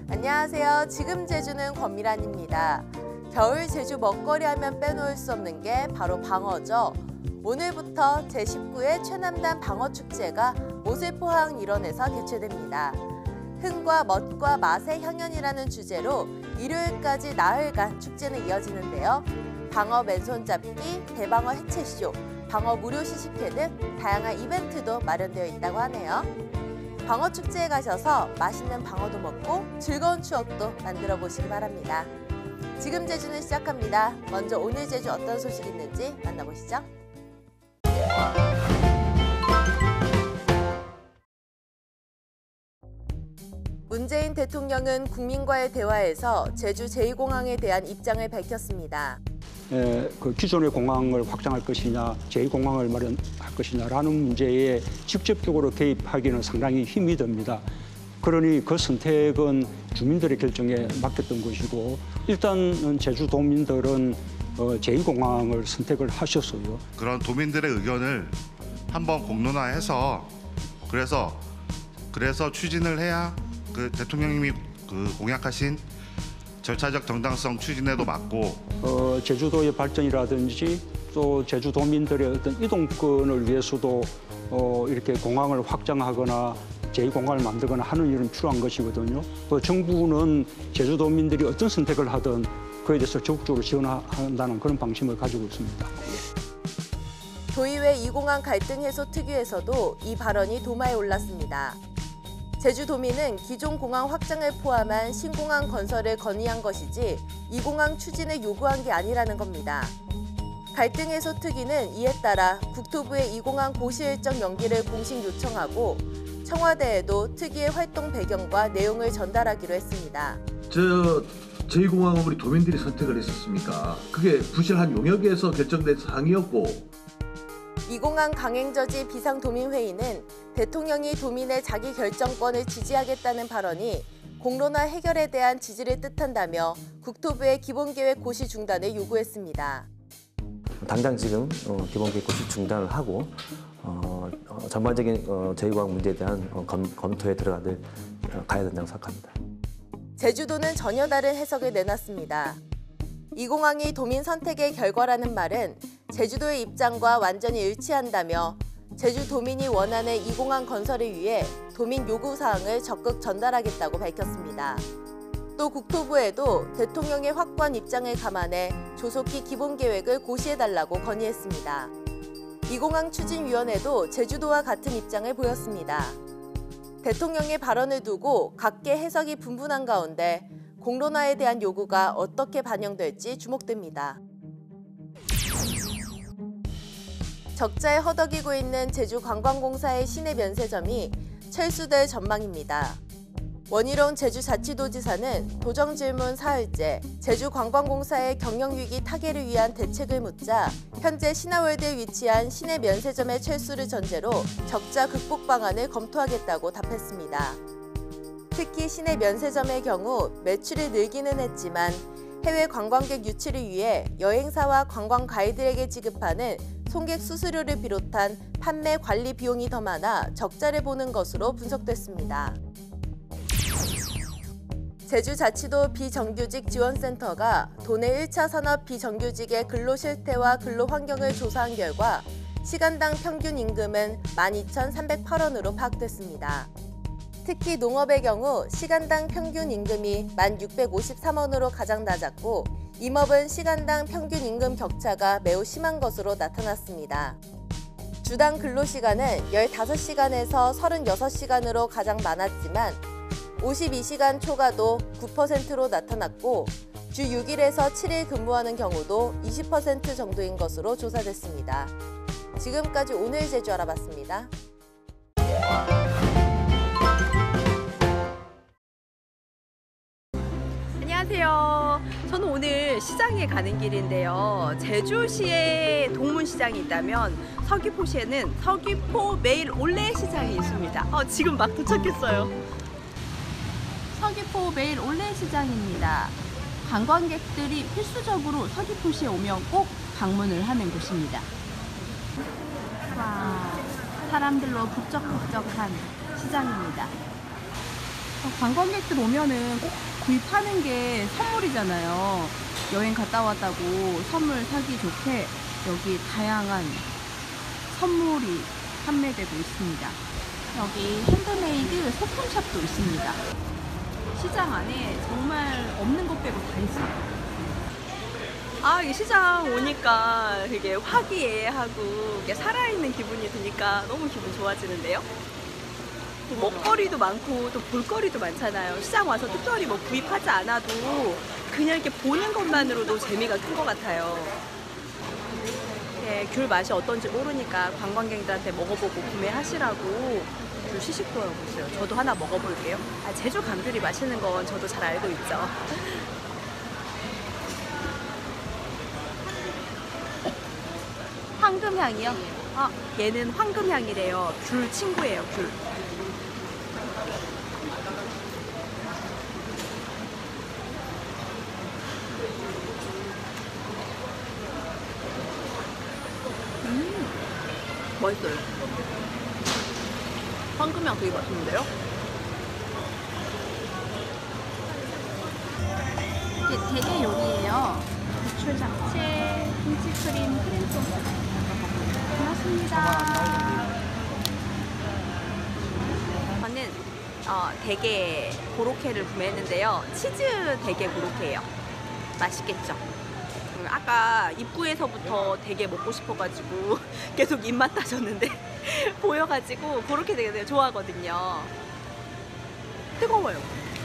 안녕하세요. 지금 제주는 권미란입니다. 겨울 제주 먹거리 하면 빼놓을 수 없는 게 바로 방어죠. 오늘부터 제19회 최남단 방어축제가 모슬포항 일원에서 개최됩니다. 흥과 멋과 맛의 향연이라는 주제로 일요일까지 나흘간 축제는 이어지는데요. 방어 맨손 잡기, 대방어 해체쇼, 방어 무료 시식회 등 다양한 이벤트도 마련되어 있다고 하네요. 방어축제에 가셔서 맛있는 방어도 먹고 즐거운 추억도 만들어 보시기 바랍니다. 지금 제주는 시작합니다. 먼저 오늘 제주 어떤 소식이 있는지 만나보시죠. 문재인 대통령은 국민과의 대화에서 제주 제2공항에 대한 입장을 밝혔습니다. 그 기존의 공항을 확장할 것이냐, 제2공항을 마련할 것이냐라는 문제에 직접적으로 개입하기는 상당히 힘이 듭니다. 그러니 그 선택은 주민들의 결정에 맡겼던 것이고, 일단 제주도민들은 제2공항을 선택을 하셨어요. 그런 도민들의 의견을 한번 공론화해서 그래서 추진을 해야 그 대통령님이 그 공약하신 절차적 정당성 추진에도 맞고 제주도의 발전이라든지 또 제주도민들의 어떤 이동권을 위해서도 이렇게 공항을 확장하거나 제2공항을 만들거나 하는 일은 필요한 것이거든요. 정부는 제주도민들이 어떤 선택을 하든 그에 대해서 적극적으로 지원한다는 그런 방침을 가지고 있습니다. 도의회 2공항 갈등 해소 특위에서도 이 발언이 도마에 올랐습니다. 제주도민은 기존 공항 확장을 포함한 신공항 건설을 건의한 것이지 2공항 추진을 요구한 게 아니라는 겁니다. 갈등 해소 특위는 이에 따라 국토부에 2공항 고시 일정 연기를 공식 요청하고 청와대에도 특위의 활동 배경과 내용을 전달하기로 했습니다. 제2공항은 우리 도민들이 선택을 했었습니까? 그게 부실한 용역에서 결정된 사항이었고, 2공항 강행저지 비상도민회의는 대통령이 도민의 자기 결정권을 지지하겠다는 발언이 공론화 해결에 대한 지지를 뜻한다며 국토부의 기본계획 고시 중단을 요구했습니다. 당장 지금 기본계획 고시 중단을 하고 전반적인 제2공항 문제에 대한 검토에 가야 된다고 생각합니다. 제주도는 전혀 다른 해석을 내놨습니다. 2공항이 도민 선택의 결과라는 말은 제주도의 입장과 완전히 일치한다며 제주도민이 원하는 2공항 건설을 위해 도민 요구사항을 적극 전달하겠다고 밝혔습니다. 또 국토부에도 대통령의 확고한 입장을 감안해 조속히 기본계획을 고시해달라고 건의했습니다. 2공항 추진위원회도 제주도와 같은 입장을 보였습니다. 대통령의 발언을 두고 각계 해석이 분분한 가운데 공론화에 대한 요구가 어떻게 반영될지 주목됩니다. 적자에 허덕이고 있는 제주관광공사의 시내 면세점이 철수될 전망입니다. 원희룡 제주자치도지사는 도정질문 사흘째 제주관광공사의 경영위기 타개를 위한 대책을 묻자 현재 신화월드에 위치한 시내 면세점의 철수를 전제로 적자 극복 방안을 검토하겠다고 답했습니다. 특히 시내 면세점의 경우 매출이 늘기는 했지만 해외 관광객 유치를 위해 여행사와 관광 가이드에게 지급하는 송객 수수료를 비롯한 판매 관리 비용이 더 많아 적자를 보는 것으로 분석됐습니다. 제주자치도 비정규직 지원센터가 도내 1차 산업 비정규직의 근로 실태와 근로 환경을 조사한 결과 시간당 평균 임금은 12,308원으로 파악됐습니다. 특히 농업의 경우 시간당 평균 임금이 1,653원으로 가장 낮았고 임업은 시간당 평균 임금 격차가 매우 심한 것으로 나타났습니다. 주당 근로시간은 15시간에서 36시간으로 가장 많았지만 52시간 초과도 9%로 나타났고 주 6일에서 7일 근무하는 경우도 20% 정도인 것으로 조사됐습니다. 지금까지 오늘 제주 알아봤습니다. 안녕하세요. 저는 오늘 시장에 가는 길인데요. 제주시에 동문시장이 있다면 서귀포시에는 서귀포 매일 올레 시장이 있습니다. 지금 막 도착했어요. 서귀포 매일 올레 시장입니다. 관광객들이 필수적으로 서귀포시에 오면 꼭 방문을 하는 곳입니다. 사람들로 북적북적한 시장입니다. 관광객들 오면은 꼭 구입하는 게 선물이잖아요. 여행 갔다 왔다고 선물 사기 좋게 여기 다양한 선물이 판매되고 있습니다. 여기 핸드메이드 소품샵도 있습니다. 시장 안에 정말 없는 것 빼고 다 있어요. 이 시장 오니까 되게 화기애애하고 이게 살아있는 기분이 드니까 너무 기분 좋아지는데요. 먹거리도 많고 또 볼거리도 많잖아요. 시장 와서 특별히 뭐 구입하지 않아도 그냥 이렇게 보는 것만으로도 재미가 큰 것 같아요. 네, 귤 맛이 어떤지 모르니까 관광객들한테 먹어보고 구매하시라고 귤 시식 보여고 있어요. 저도 하나 먹어볼게요. 제주 감귤이 맛있는 건 저도 잘 알고 있죠. 황금향이요? 얘는 황금향이래요. 귤 친구예요, 귤. 맛있어요. 황금향 되게 맛있는데요? 이게 대게 요리예요. 부추 잡채, 김치크림, 크림 소스. 고맙습니다. 저는 대게 고로케를 구매했는데요. 치즈 대게 고로케예요. 맛있겠죠? 아까 입구에서부터 되게 먹고 싶어가지고 계속 입맛 따졌는데 보여가지고 그렇게 되게 좋아하거든요. 뜨거워요.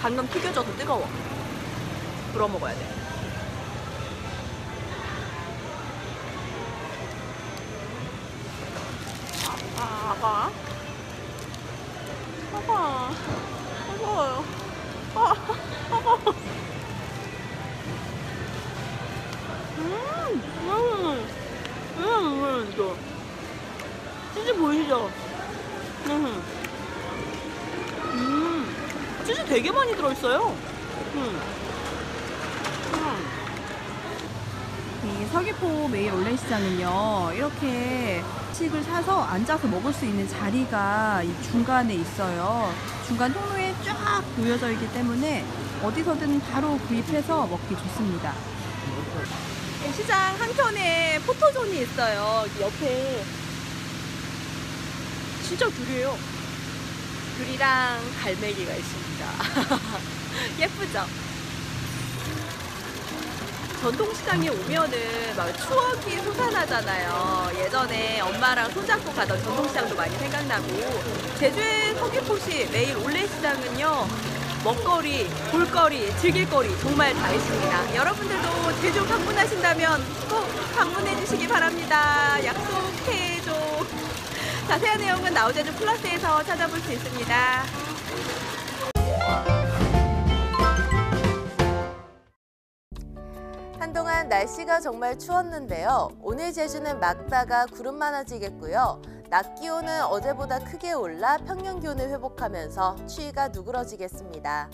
방금 튀겨져서 뜨거워. 불어 먹어야 돼. 아가. 뜨거워요. 이거 치즈 보이시죠? 치즈 되게 많이 들어있어요. 이 서귀포 매일 올레시장은요, 이렇게 식을 사서 앉아서 먹을 수 있는 자리가 이 중간에 있어요. 중간 통로에 쫙 놓여져 있기 때문에 어디서든 바로 구입해서 먹기 좋습니다. 시장 한켠에 포토존이 있어요. 옆에 진짜 귤이에요. 귤이랑 갈매기가 있습니다. 예쁘죠? 전통시장에 오면은 막 추억이 솟아나잖아요. 예전에 엄마랑 손잡고 가던 전통시장도 많이 생각나고, 제주의 서귀포시 매일 올레시장은요, 먹거리, 볼거리, 즐길거리 정말 다 있습니다. 여러분들도 제주 방문하신다면 꼭 방문해 주시기 바랍니다. 약속해줘. 자세한 내용은 나우제주 플러스에서 찾아볼 수 있습니다. 한동안 날씨가 정말 추웠는데요. 오늘 제주는 맑다가 구름 많아지겠고요. 낮 기온은 어제보다 크게 올라 평년 기온을 회복하면서 추위가 누그러지겠습니다.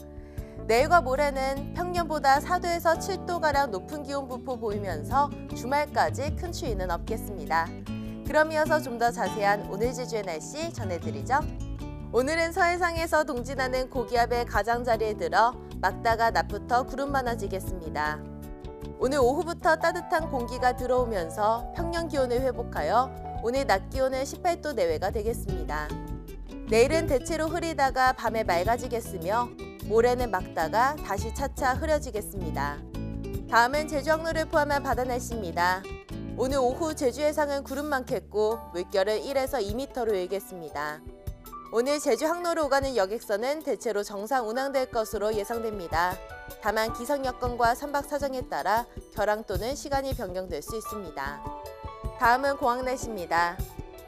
내일과 모레는 평년보다 4도에서 7도가량 높은 기온 분포 보이면서 주말까지 큰 추위는 없겠습니다. 그럼 이어서 좀 더 자세한 오늘 제주의 날씨 전해드리죠. 오늘은 서해상에서 동진하는 고기압의 가장자리에 들어 맑다가 낮부터 구름 많아지겠습니다. 오늘 오후부터 따뜻한 공기가 들어오면서 평년 기온을 회복하여 오늘 낮 기온은 18도 내외가 되겠습니다. 내일은 대체로 흐리다가 밤에 맑아지겠으며 모레는 맑다가 다시 차차 흐려지겠습니다. 다음은 제주 항로를 포함한 바다 날씨입니다. 오늘 오후 제주 해상은 구름 많겠고 물결은 1에서 2m로 일겠습니다. 오늘 제주 항로로 오가는 여객선은 대체로 정상 운항될 것으로 예상됩니다. 다만 기상 여건과 선박 사정에 따라 결항 또는 시간이 변경될 수 있습니다. 다음은 공항 날씨입니다.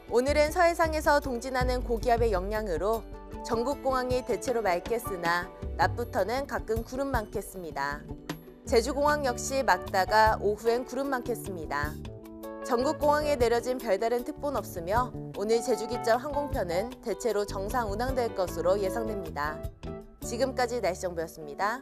오늘은 서해상에서 동진하는 고기압의 영향으로 전국 공항이 대체로 맑겠으나 낮부터는 가끔 구름 많겠습니다. 제주공항 역시 맑다가 오후엔 구름 많겠습니다. 전국 공항에 내려진 별다른 특보는 없으며 오늘 제주 기점 항공편은 대체로 정상 운항될 것으로 예상됩니다. 지금까지 날씨 정보였습니다.